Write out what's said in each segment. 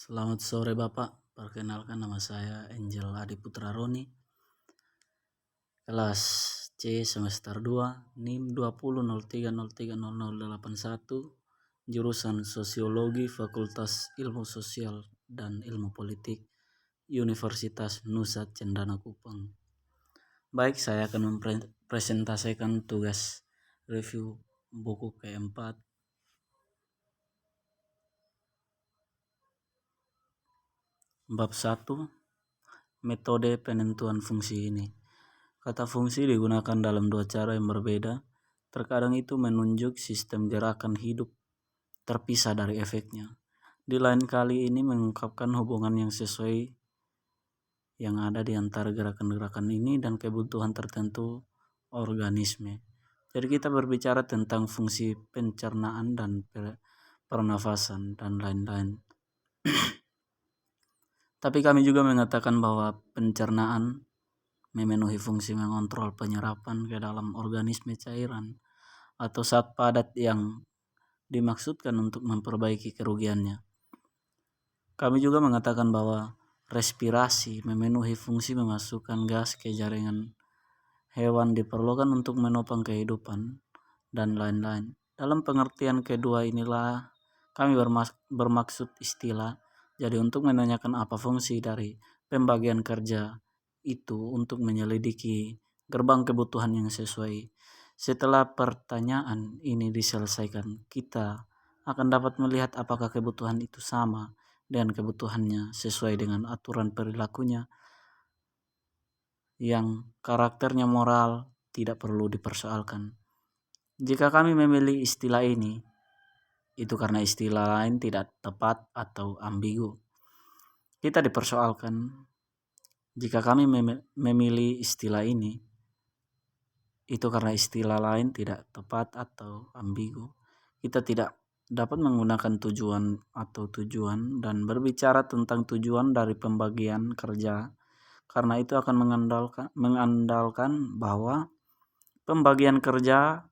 Selamat sore Bapak, perkenalkan nama saya Angel Adi Putra Roni, kelas C semester 2, NIM 2003030081, jurusan Sosiologi Fakultas Ilmu Sosial dan Ilmu Politik, Universitas Nusa Cendana Kupang. Baik, saya akan mempresentasikan tugas review buku keempat. Bab 1, metode penentuan fungsi ini. Kata fungsi digunakan dalam dua cara yang berbeda. Terkadang itu menunjuk sistem gerakan hidup terpisah dari efeknya. Di lain kali ini mengungkapkan hubungan yang sesuai yang ada di antara gerakan-gerakan ini dan kebutuhan tertentu organisme. Jadi kita berbicara tentang fungsi pencernaan dan pernafasan dan lain-lain. Tapi kami juga mengatakan bahwa pencernaan memenuhi fungsi mengontrol penyerapan ke dalam organisme cairan atau zat padat yang dimaksudkan untuk memperbaiki kerugiannya. Kami juga mengatakan bahwa respirasi memenuhi fungsi memasukkan gas ke jaringan hewan diperlukan untuk menopang kehidupan dan lain-lain. Dalam pengertian kedua inilah kami bermaksud istilah. Jadi untuk menanyakan apa fungsi dari pembagian kerja itu untuk menyelidiki gerbang kebutuhan yang sesuai. Setelah pertanyaan ini diselesaikan, kita akan dapat melihat apakah kebutuhan itu sama dengan kebutuhannya sesuai dengan aturan perilakunya yang karakternya moral tidak perlu dipersoalkan. Jika kami memilih istilah ini, itu karena istilah lain tidak tepat atau ambigu. Kita dipersoalkan. Jika kami memilih istilah ini, itu karena istilah lain tidak tepat atau ambigu. Kita tidak dapat menggunakan tujuan dan berbicara tentang tujuan dari pembagian kerja, karena itu akan mengandalkan bahwa pembagian kerja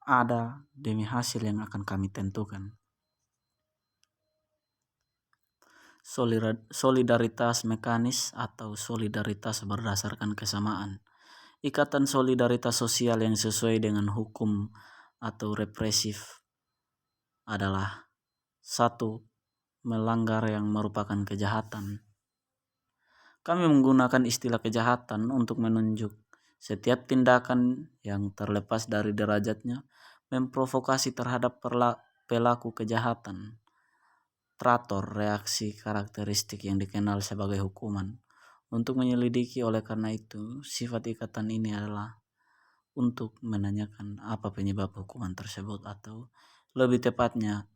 ada demi hasil yang akan kami tentukan. Solidaritas mekanis atau solidaritas berdasarkan kesamaan. Ikatan solidaritas sosial yang sesuai dengan hukum atau represif adalah 1. Melanggar yang merupakan kejahatan. Kami menggunakan istilah kejahatan untuk menunjuk setiap tindakan yang terlepas dari derajatnya memprovokasi terhadap pelaku kejahatan. Teratur reaksi karakteristik yang dikenal sebagai hukuman. Untuk menyelidiki, oleh karena itu, sifat ikatan ini adalah untuk menanyakan apa penyebab hukuman tersebut atau lebih tepatnya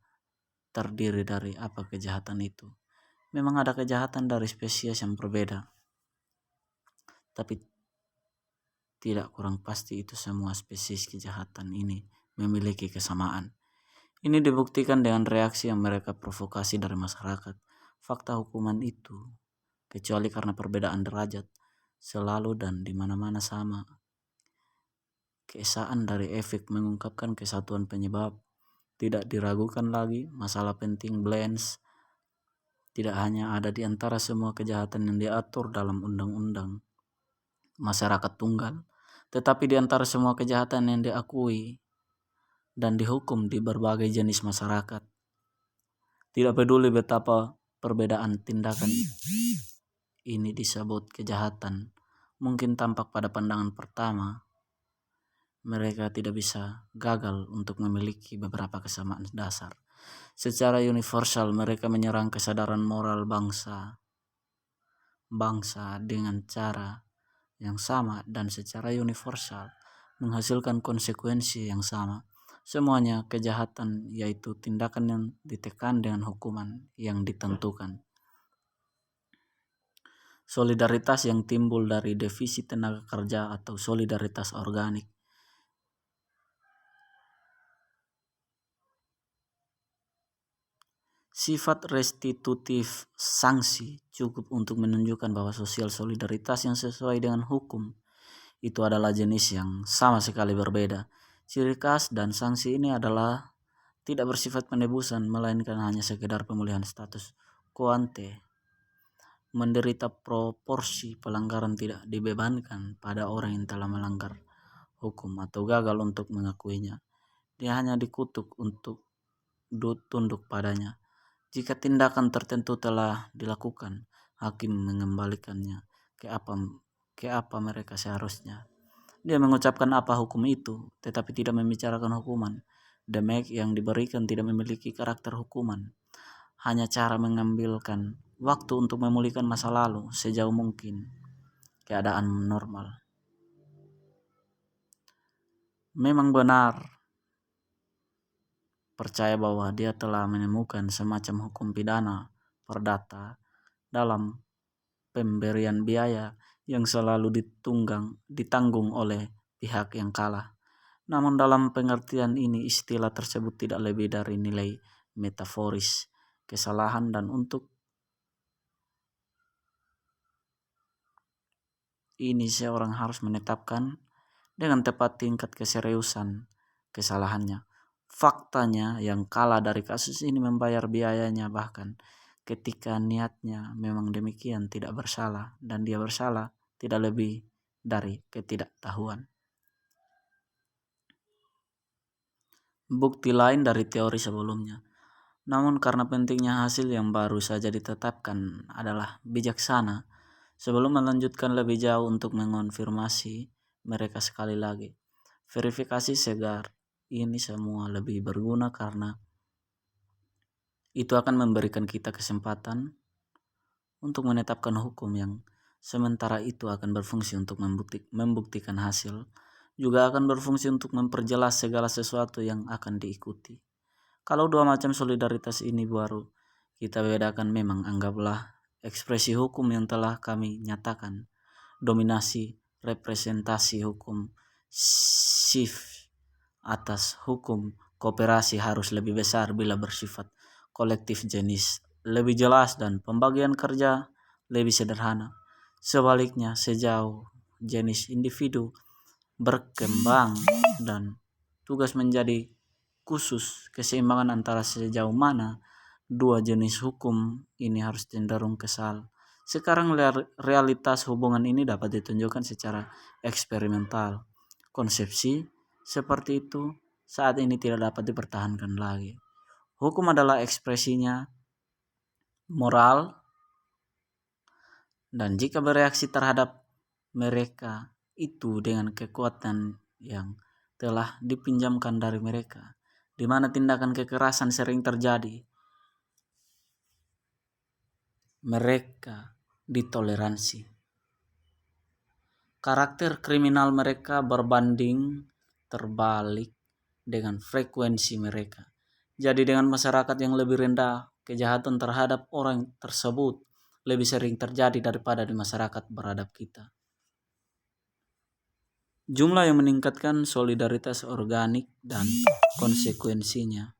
terdiri dari apa kejahatan itu. Memang ada kejahatan dari spesies yang berbeda, tapi tidak kurang pasti itu semua spesies kejahatan ini memiliki kesamaan. Ini dibuktikan dengan reaksi yang mereka provokasi dari masyarakat. Fakta hukuman itu, kecuali karena perbedaan derajat, selalu dan di mana-mana sama. Keesaan dari efek mengungkapkan kesatuan penyebab. Tidak diragukan lagi, masalah penting blends tidak hanya ada di antara semua kejahatan yang diatur dalam undang-undang masyarakat tunggal, tetapi di antara semua kejahatan yang diakui dan dihukum di berbagai jenis masyarakat. Tidak peduli betapa perbedaan tindakan ini disebut kejahatan, mungkin tampak pada pandangan pertama, mereka tidak bisa gagal untuk memiliki beberapa kesamaan dasar. Secara universal mereka menyerang kesadaran moral bangsa dengan cara yang sama dan secara universal menghasilkan konsekuensi yang sama. Semuanya kejahatan, yaitu tindakan yang ditekan dengan hukuman yang ditentukan. Solidaritas yang timbul dari defisit tenaga kerja atau solidaritas organik. Sifat restitutif sanksi cukup untuk menunjukkan bahwa sosial solidaritas yang sesuai dengan hukum itu adalah jenis yang sama sekali berbeda. Ciri khas dan sanksi ini adalah tidak bersifat penebusan, melainkan hanya sekedar pemulihan status quante, menderita proporsi pelanggaran tidak dibebankan pada orang yang telah melanggar hukum atau gagal untuk mengakuinya. Dia hanya dikutuk untuk tunduk padanya. Jika tindakan tertentu telah dilakukan, hakim mengembalikannya ke apa mereka seharusnya. Dia mengucapkan apa hukum itu, tetapi tidak membicarakan hukuman. Damage yang diberikan tidak memiliki karakter hukuman, hanya cara mengambilkan waktu untuk memulihkan masa lalu sejauh mungkin keadaan normal. Memang benar percaya bahwa dia telah menemukan semacam hukum pidana perdata dalam pemberian biaya yang selalu ditanggung oleh pihak yang kalah. Namun dalam pengertian ini istilah tersebut tidak lebih dari nilai metaforis kesalahan, dan untuk ini seorang harus menetapkan dengan tepat tingkat keseriusan kesalahannya. Faktanya yang kalah dari kasus ini membayar biayanya bahkan ketika niatnya memang demikian tidak bersalah, dan dia bersalah tidak lebih dari ketidaktahuan. Bukti lain dari teori sebelumnya. Namun karena pentingnya hasil yang baru saja ditetapkan adalah bijaksana sebelum melanjutkan lebih jauh untuk mengonfirmasi mereka sekali lagi. Verifikasi segar ini semua lebih berguna karena itu akan memberikan kita kesempatan untuk menetapkan hukum yang sementara itu akan berfungsi untuk membuktikan hasil, juga akan berfungsi untuk memperjelas segala sesuatu yang akan diikuti. Kalau dua macam solidaritas ini baru kita bedakan, memang anggaplah ekspresi hukum yang telah kami nyatakan. Dominasi representasi hukum shift atas hukum kooperasi harus lebih besar bila bersifat kolektif jenis lebih jelas dan pembagian kerja lebih sederhana. Sebaliknya, sejauh jenis individu berkembang dan tugas menjadi khusus, keseimbangan antara sejauh mana dua jenis hukum ini harus cenderung kesal. Sekarang realitas hubungan ini dapat ditunjukkan secara eksperimental. Konsepsi seperti itu saat ini tidak dapat dipertahankan lagi. Hukum adalah ekspresinya moral, dan jika bereaksi terhadap mereka itu dengan kekuatan yang telah dipinjamkan dari mereka, di mana tindakan kekerasan sering terjadi, mereka ditoleransi. Karakter kriminal mereka berbanding terbalik dengan frekuensi mereka. Jadi dengan masyarakat yang lebih rendah, kejahatan terhadap orang tersebut lebih sering terjadi daripada di masyarakat beradab kita. Jumlah yang meningkatkan solidaritas organik dan konsekuensinya.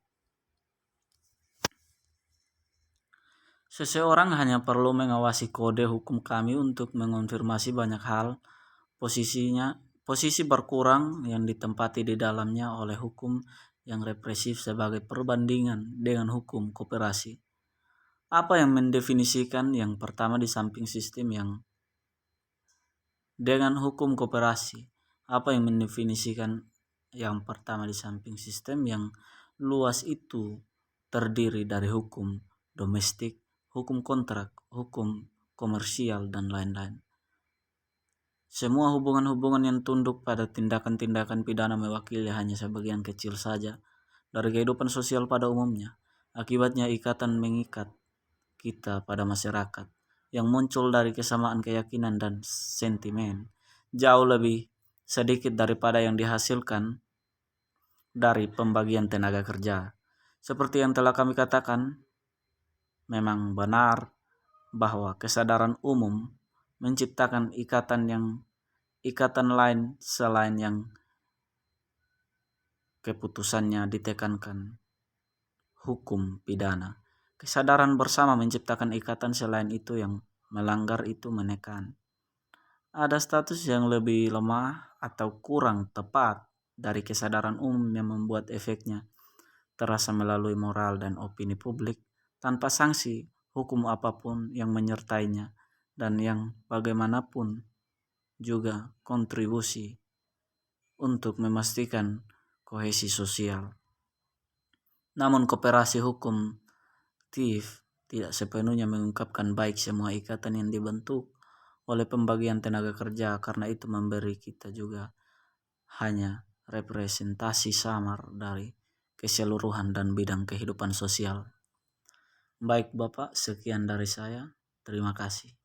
Seseorang hanya perlu mengawasi kode hukum kami untuk mengonfirmasi banyak hal. Posisi berkurang yang ditempati di dalamnya oleh hukum yang represif sebagai perbandingan dengan hukum kooperasi. Apa yang mendefinisikan yang pertama di samping sistem yang dengan hukum kooperasi? Apa yang mendefinisikan yang pertama di samping sistem yang luas itu terdiri dari hukum domestik, hukum kontrak, hukum komersial, dan lain-lain. Semua hubungan-hubungan yang tunduk pada tindakan-tindakan pidana mewakili hanya sebagian kecil saja dari kehidupan sosial pada umumnya. Akibatnya ikatan mengikat kita pada masyarakat yang muncul dari kesamaan keyakinan dan sentimen jauh lebih sedikit daripada yang dihasilkan dari pembagian tenaga kerja. Seperti yang telah kami katakan, memang benar bahwa kesadaran umum menciptakan ikatan lain selain yang keputusannya ditekankan hukum pidana. Kesadaran bersama menciptakan ikatan selain itu yang melanggar itu menekan. Ada status yang lebih lemah atau kurang tepat dari kesadaran umum yang membuat efeknya terasa melalui moral dan opini publik tanpa sanksi hukum apapun yang menyertainya, dan yang bagaimanapun juga kontribusi untuk memastikan kohesi sosial. Namun koperasi hukum TIF tidak sepenuhnya mengungkapkan baik semua ikatan yang dibentuk oleh pembagian tenaga kerja, karena itu memberi kita juga hanya representasi samar dari keseluruhan dan bidang kehidupan sosial. Baik Bapak, sekian dari saya. Terima kasih.